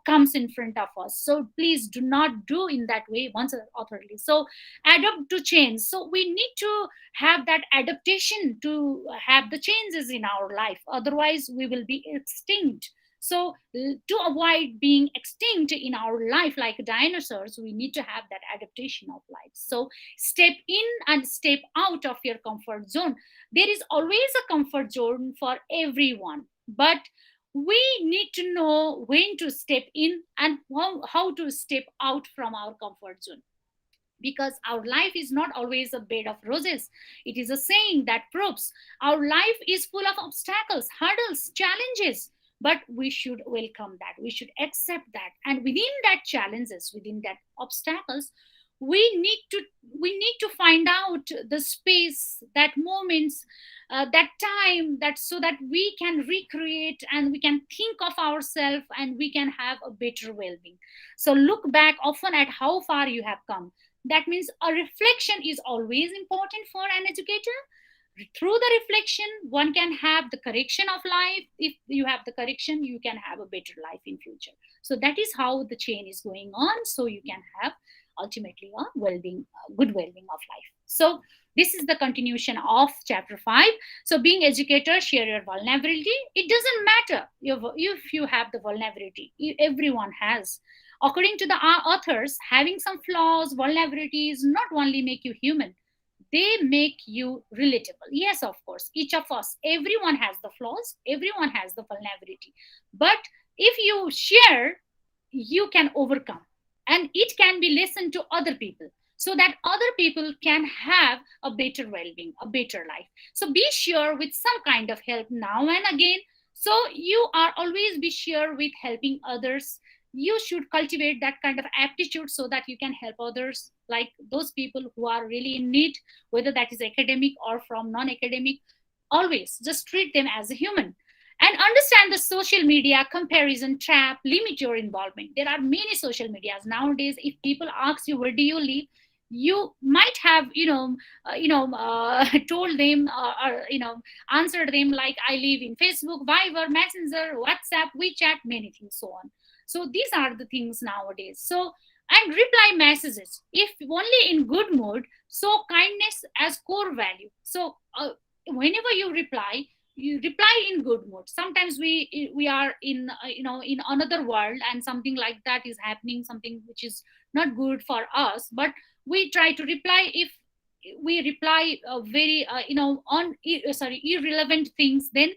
comes in front of us. So please do not do in that way once authorly. So adapt to change. So we need to have that adaptation to have the changes in our life. Otherwise we will be extinct. So to avoid being extinct in our life like dinosaurs, we need to have that adaptation of life. So step in and step out of your comfort zone. There is always a comfort zone for everyone, but we need to know when to step in and how to step out from our comfort zone. Because our life is not always a bed of roses. It is a saying that proves our life is full of obstacles, hurdles, challenges. But we should welcome that. We should accept that. And within that challenges, within that obstacles, we need to find out the space, that moments, that time, that so that we can recreate and we can think of ourselves and we can have a better well-being. So look back often at how far you have come. That means a reflection is always important for an educator. Through the reflection, one can have the correction of life. If you have the correction, you can have a better life in future. So that is how the chain is going on. So you can have ultimately a well-being, good well-being of life. So this is the continuation of chapter 5. So being educator, share your vulnerability. It doesn't matter if you have the vulnerability. Everyone has. According to the authors, having some flaws, vulnerabilities not only make you human, they make you relatable. Yes, of course, each of us, everyone has the flaws, everyone has the vulnerability. But if you share, you can overcome. And it can be listened to other people, so that other people can have a better well-being, a better life. So be sure with some kind of help now and again. So you are always be sure with helping others. You should cultivate that kind of aptitude so that you can help others like those people who are really in need, whether that is academic or from non-academic. Always just treat them as a human, and understand the social media comparison trap. Limit your involvement. There are many social medias nowadays. If people ask you where do you live, you might have told them, or answered them like, I live in Facebook, Viber, Messenger, WhatsApp, WeChat, many things, so on. So these are the things nowadays. So, and reply messages if only in good mood. So kindness as core value. So whenever you reply in good mood. Sometimes we are in in another world, and something like that is happening, something which is not good for us, but we try to reply. If we reply very irrelevant things, then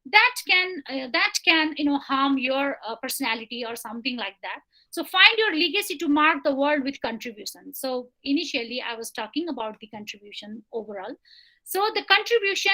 that can harm your personality or something like that. So find your legacy to mark the world with contribution. So initially I was talking about the contribution overall. So the contribution,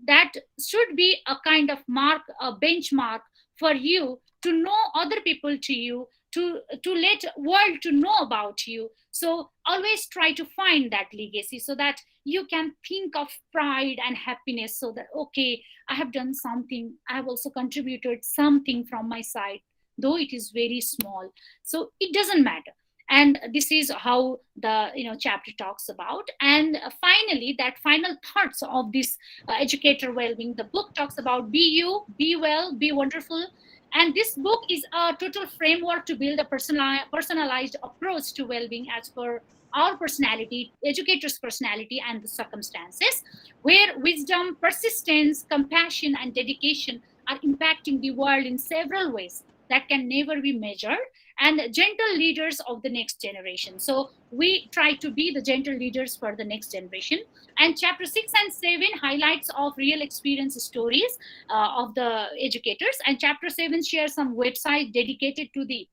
that should be a kind of mark, a benchmark for you to know other people to you, to let world to know about you. So always try to find that legacy, so that you can think of pride and happiness, so that okay, I have done something, I have also contributed something from my side, though it is very small. So it doesn't matter. And this is how the chapter talks about. And finally, that final thoughts of this educator well-being, the book talks about be you, be well, be wonderful. And this book is a total framework to build a personalized approach to well-being as per our personality, educator's personality, and the circumstances, where wisdom, persistence, compassion, and dedication are impacting the world in several ways that can never be measured, and gentle leaders of the next generation. So we try to be the gentle leaders for the next generation. And chapter 6 and 7 highlights of real experience stories of the educators, and chapter 7 shares some website dedicated to the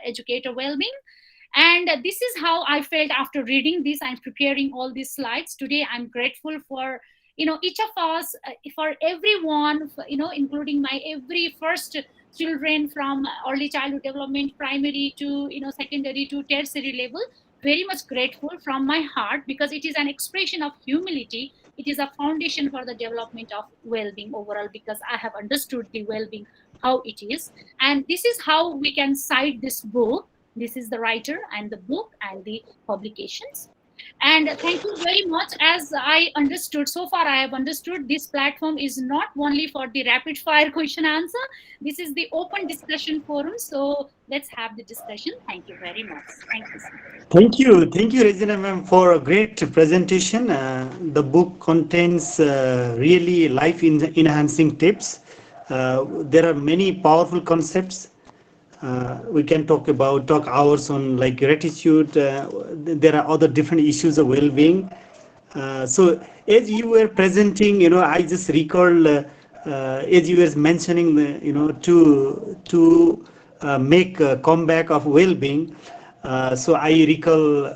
educator well-being. And this is how I felt after reading this and preparing all these slides today. I'm grateful for each of us, for everyone, including my every first children from early childhood development, primary to secondary to tertiary level. Very much grateful from my heart, because it is an expression of humility. It is a foundation for the development of well-being overall, because I have understood the well-being, how it is. And this is how we can cite this book. This is the writer and the book and the publications. And thank you very much. As I understood, so far I have understood, this platform is not only for the rapid fire question answer. This is the open discussion forum. So let's have the discussion. Thank you very much. Thank you, sir. Thank you, Regina ma'am, for a great presentation. The book contains really life-enhancing tips. There are many powerful concepts. We can talk hours on like gratitude. There are other different issues of well-being. So as you were presenting, I just recall as you were mentioning, to make a comeback of well-being. So I recall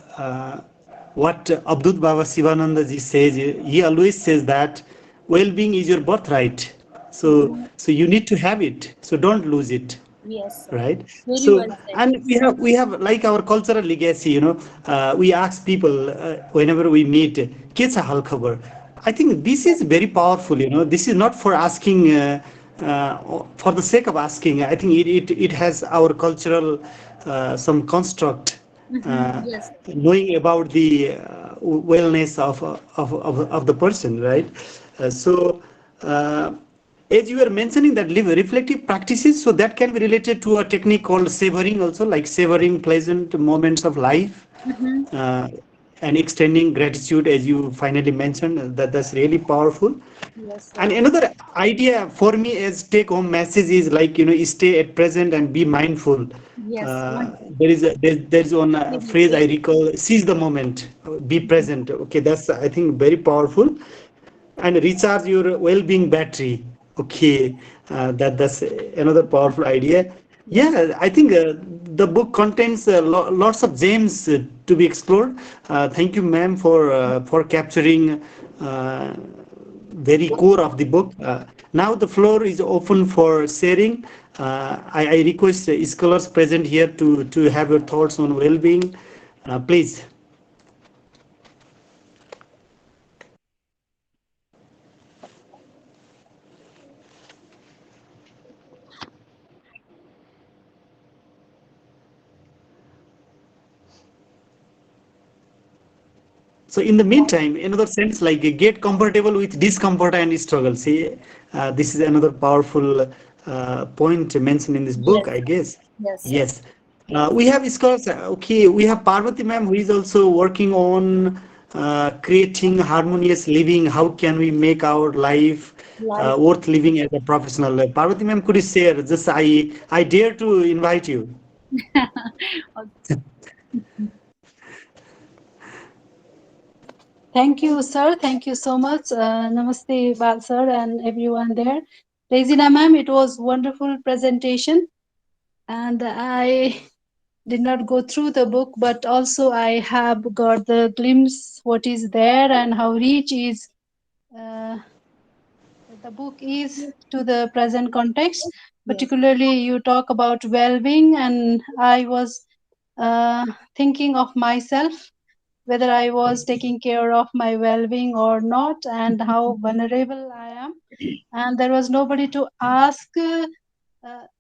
what Abdul Baba Sivananda ji says. He always says that well-being is your birthright. So you need to have it. So don't lose it. Yes, sir. Right. Very So well said. and we have like our cultural legacy. We ask people whenever we meet, "Kaisa hal khabar?" I think this is very powerful. This is not for asking for the sake of asking. I think it has our cultural some construct. Yes. Knowing about the wellness of the person, right? So as you were mentioning that live reflective practices, so that can be related to a technique called savoring also, like savoring pleasant moments of life, uh, and extending gratitude, as you finally mentioned. That's really powerful. Yes, And sir. another idea for me as take home message is like, stay at present and be mindful. Yes. Wonderful. There's one phrase I recall: seize the moment, be present. Okay, that's I think very powerful. And recharge your well-being battery. Okay, that's another powerful idea. Yes. Yeah, I think the book contains lots of gems to be explored. Thank you, ma'am, for capturing very core of the book. Now the floor is open for sharing. I request scholars present here to have your thoughts on well-being. Please. So in the meantime, another sense like get comfortable with discomfort and struggle. See, this is another powerful point mentioned in this book, Yes, I guess. yes, Yes. yes. We have scholars, okay, we have Parvati ma'am who is also working on creating harmonious living. How can we make our life Life. worth living as a professional? Parvati ma'am, could you share? Just I dare to invite you. Thank you, sir. Thank you so much. Namaste, Bal sir, and everyone there. Regina ma'am, it was wonderful presentation, and I did not go through the book, but also I have got the glimpse what is there and how rich is uh, the book is to the present context. Yes, Particularly, you talk about well-being, and I was thinking of myself whether I was taking care of my well being or not, and how vulnerable I am. And there was nobody to ask.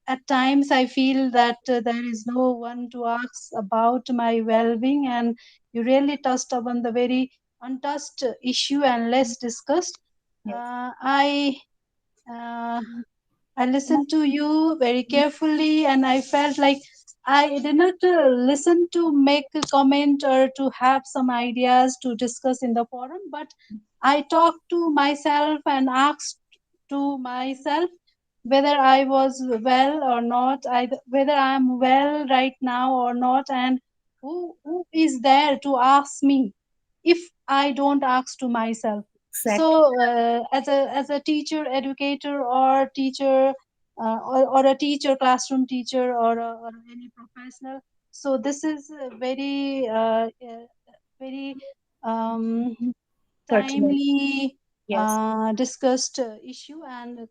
At times, I feel that there is no one to ask about my well being, and you really touched upon the very untouched issue and less discussed. yes. I uh, I listened to you very carefully, and I felt like I did not listen to make a comment or to have some ideas to discuss in the forum, but I talked to myself and asked to myself whether I was well or not, whether I am well right now or not, and who is there to ask me if I don't ask to myself. Exactly. So, as a teacher, educator, or teacher, or a teacher, classroom teacher, or any professional. So this is a very um, Pertinent. timely Yes. discussed issue, and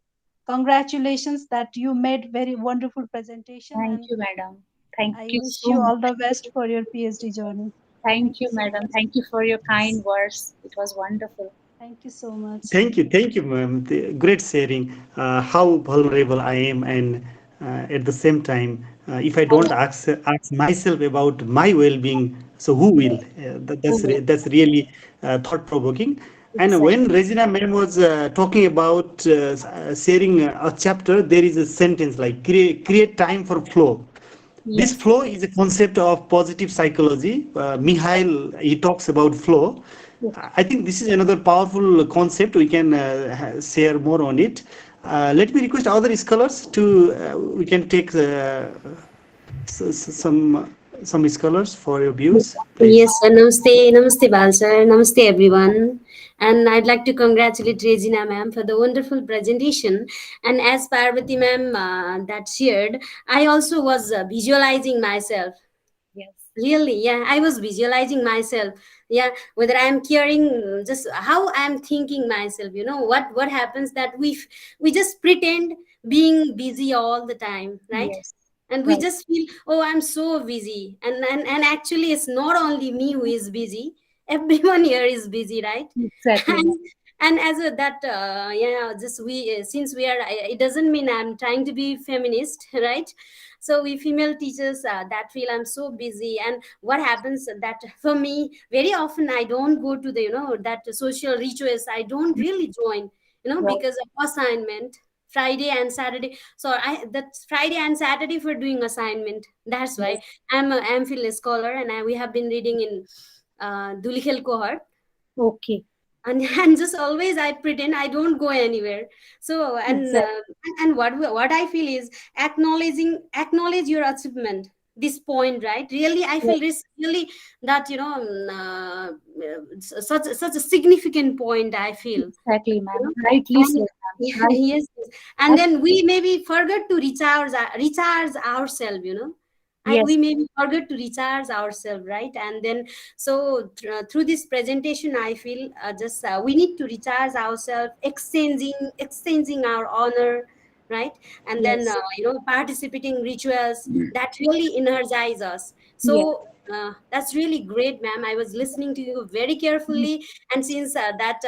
congratulations that you made very wonderful presentation, Thank and you, madam. Thank I you wish so you much. all the best for your PhD journey. Thank Thank you you, so madam. much. Thank you for your kind words. It was wonderful. Thank you so much. Thank you, ma'am. Great sharing. How vulnerable I am, and at the same time, if I don't ask myself about my well-being, so who will? That's really thought-provoking. And Exactly. when Regina ma'am was talking about sharing a chapter, there is a sentence like create time for flow. This Yes. flow is a concept of positive psychology. Mihail, he talks about flow. Yes. I think this is another powerful concept. We can share more on it. Let me request other scholars to, we can take some scholars for your views, Yes, please. sir. Namaste, Namaste, Bal sir. Namaste, everyone. And I'd like to congratulate Regina ma'am for the wonderful presentation. And as Parvati ma'am that shared, I also was visualizing myself. Yes. Really, yeah, I was visualizing myself. Yeah, whether I'm caring, just how I'm thinking myself. What happens that we just pretend being busy all the time, right? Yes. And we Right. just feel, oh, I'm so busy, and actually it's not only me who is busy. Everyone here is busy, right? Exactly, ma'am. and and as a that yeah, just we since we are, it doesn't mean I'm trying to be feminist, right? So we female teachers that feel I'm so busy, and what happens that for me very often I don't go to the that social rituals, I don't really join, Right. because of assignment, Friday and Saturday. So that's Friday and Saturday for doing assignment. That's why Yes. I'm a MPhil scholar, and we have been reading in Dulikhel cohort, Okay. and, and just always I pretend I don't go anywhere. So Exactly. and what I feel is acknowledge your achievement, this point, right? Really I Yes. feel this really that such a significant point, I feel, Exactly, you ma'am. know Rightly and said, ma'am. Right. yes, yes. And then we maybe forget to recharge ourselves, we Yes. maybe forget to recharge ourselves, right? And then so through this presentation I feel just we need to recharge ourselves, exchanging our honor, right? And then Yes. participating rituals that really energize us. Yes. So that's really great, ma'am. I was listening to you very carefully, and since that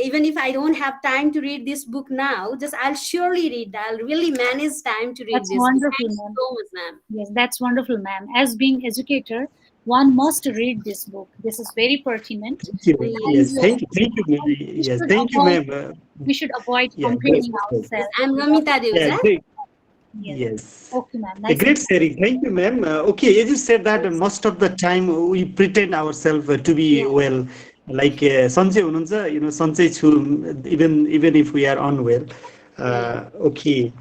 even if I don't have time to read this book now, just I'll surely read. I'll really manage time to read That's this book. wonderful, Thank you ma'am. so much, ma'am. Yes, that's wonderful, ma'am. As being educator, one must read this book. This is very pertinent. Thank you. And Yes, thank you. Thank you, ma'am. we Yes, should thank you, avoid, ma'am. we should avoid Great. comparing ourselves I'm with Mamita others. Yeah, Deuza. great. Yes. Yes. Okay, ma'am. A Nice. great sharing. Thank you, ma'am. Okay, as you said that most of the time we pretend ourselves to be Yeah. well. Like सन्चै हुनुहुन्छ, सन्चै छु, even if we are unwell. Yeah. Okay.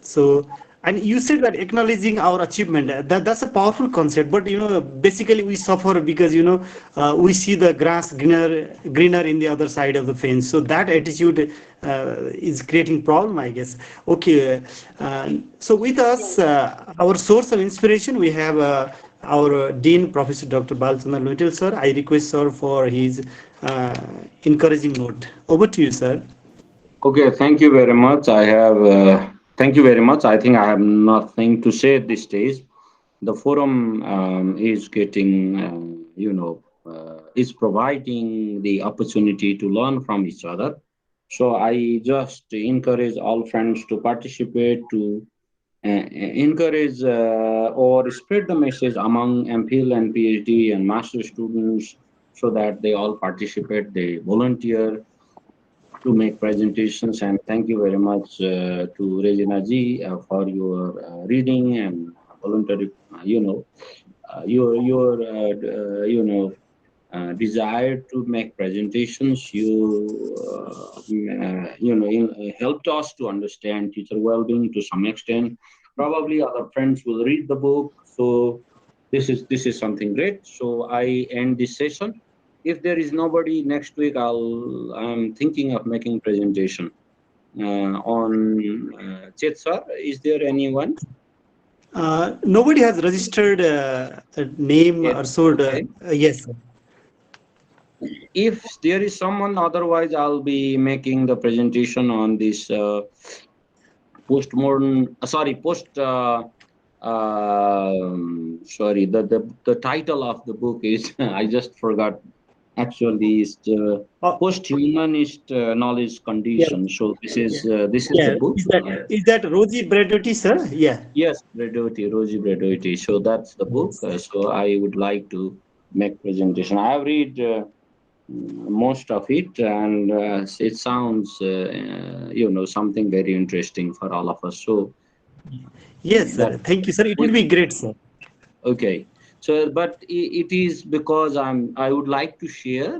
So, and you said that acknowledging our achievement, that's a powerful concept. But basically we suffer because we see the grass greener in the other side of the fence. So that attitude is creating problem, I guess. Okay. So with us, our source of inspiration, we have our Dean, Professor Dr. Balchandra Luitel, sir. I request sir for his encouraging note. Over to you, sir. Okay, thank you very much. Thank you very much. I think I have nothing to say at this stage. The forum is getting, is providing the opportunity to learn from each other. So I just encourage all friends to participate, to encourage or spread the message among MPhil and PhD and master students so that they all participate, they volunteer to make presentations. And thank you very much to Regina ji for your reading and voluntary, desire to make presentations. Helped us to understand teacher well-being to some extent. Probably other friends will read the book. So this is something great. So I end this session. If there is nobody next week, I'm thinking of making presentation on Chet sir. Is there anyone? Nobody has registered a name Yes. or so. Okay. Yes, sir. If there is someone, otherwise I'll be making the presentation on this postmodern. Post. Sorry, the title of the book is I just forgot. Actually, is Oh, post-humanist knowledge yeah, condition. So yeah, this is the yeah. book. Is that Rosie Bredotti, sir? Yeah. Yes, Bredotti, Rosie Bredotti. So that's the book. Yes. So I would like to make presentation. I have read most of it, and it sounds, something very interesting for all of us. So Yes, that sir. Thank you, sir. It will we be great, sir. okay. So, but it is because I would like to share.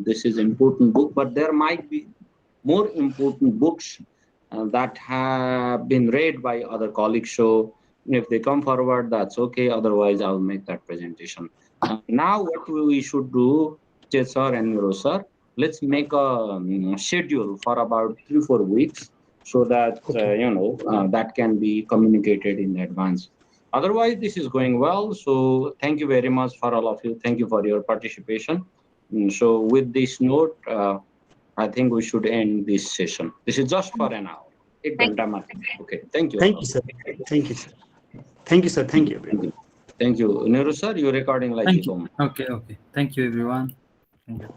This is important book, but there might be more important books that have been read by other colleagues. So if they come forward, that's okay. Otherwise, I'll make that presentation. Now, what we should do, Sir and Niro sir, let's make a schedule for about 3-4 weeks so that Okay. that can be communicated in advance. Otherwise, this is going well. So thank you very much for all of you. Thank you for your participation. So with this note, I think we should end this session. This is just for an hour. एक Thank घंटा मात्र. Okay. Thank you Thank all you, of sir. you. Thank you, sir. Thank you, sir. Thank you, Thank everyone. you. Thank you. Neeru sir, you're recording like Thank you. you. Okay. Thank you, everyone. Thank you.